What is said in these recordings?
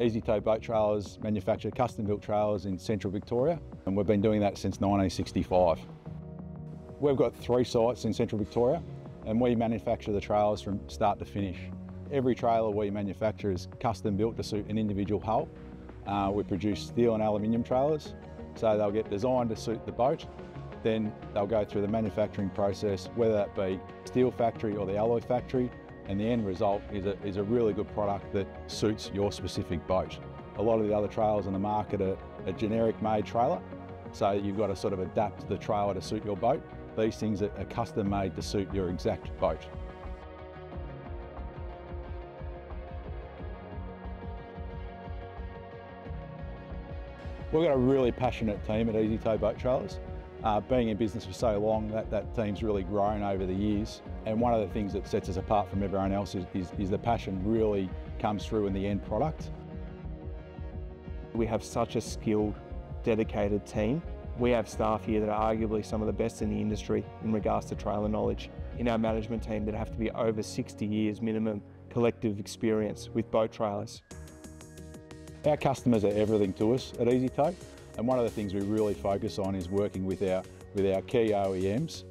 Easytow boat trailers manufacture custom-built trailers in central Victoria, and we've been doing that since 1965. We've got 3 sites in central Victoria, and we manufacture the trailers from start to finish. Every trailer we manufacture is custom-built to suit an individual hull. We produce steel and aluminium trailers, so they'll get designed to suit the boat. Then they'll go through the manufacturing process, whether that be steel factory or the alloy factory, and the end result is a really good product that suits your specific boat. A lot of the other trailers on the market are generic made trailer, so you've got to sort of adapt the trailer to suit your boat. These things are custom made to suit your exact boat. We've got a really passionate team at Easytow Boat Trailers. Being in business for so long, that team's really grown over the years. And one of the things that sets us apart from everyone else is the passion really comes through in the end product. We have such a skilled, dedicated team. We have staff here that are arguably some of the best in the industry in regards to trailer knowledge. In our management team, that have to be over 60 years minimum collective experience with boat trailers. Our customers are everything to us at Easytow, and one of the things we really focus on is working with our key OEMs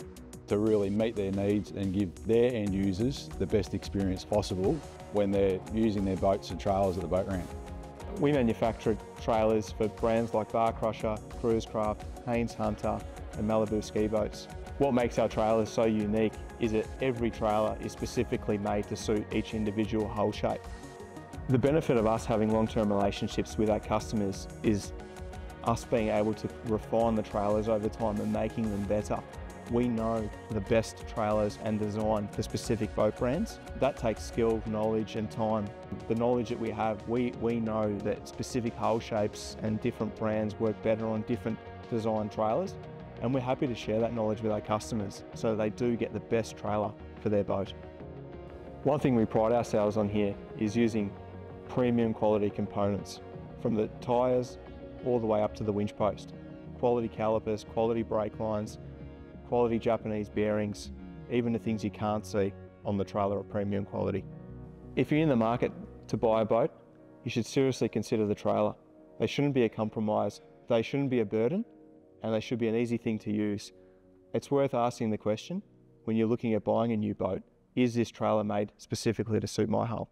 to really meet their needs and give their end users the best experience possible when they're using their boats and trailers at the boat ramp. We manufacture trailers for brands like Bar Crusher, Cruisecraft, Haynes Hunter and Malibu ski boats. What makes our trailers so unique is that every trailer is specifically made to suit each individual hull shape. The benefit of us having long-term relationships with our customers is us being able to refine the trailers over time and making them better. We know the best trailers and design for specific boat brands. That takes skill, knowledge and time. The knowledge that we have, we know that specific hull shapes and different brands work better on different design trailers, and we're happy to share that knowledge with our customers so they do get the best trailer for their boat. One thing we pride ourselves on here is using premium quality components, from the tyres all the way up to the winch post. Quality calipers, quality brake lines, quality Japanese bearings, even the things you can't see on the trailer are premium quality. If you're in the market to buy a boat, you should seriously consider the trailer. They shouldn't be a compromise, they shouldn't be a burden, and they should be an easy thing to use. It's worth asking the question, when you're looking at buying a new boat, is this trailer made specifically to suit my hull?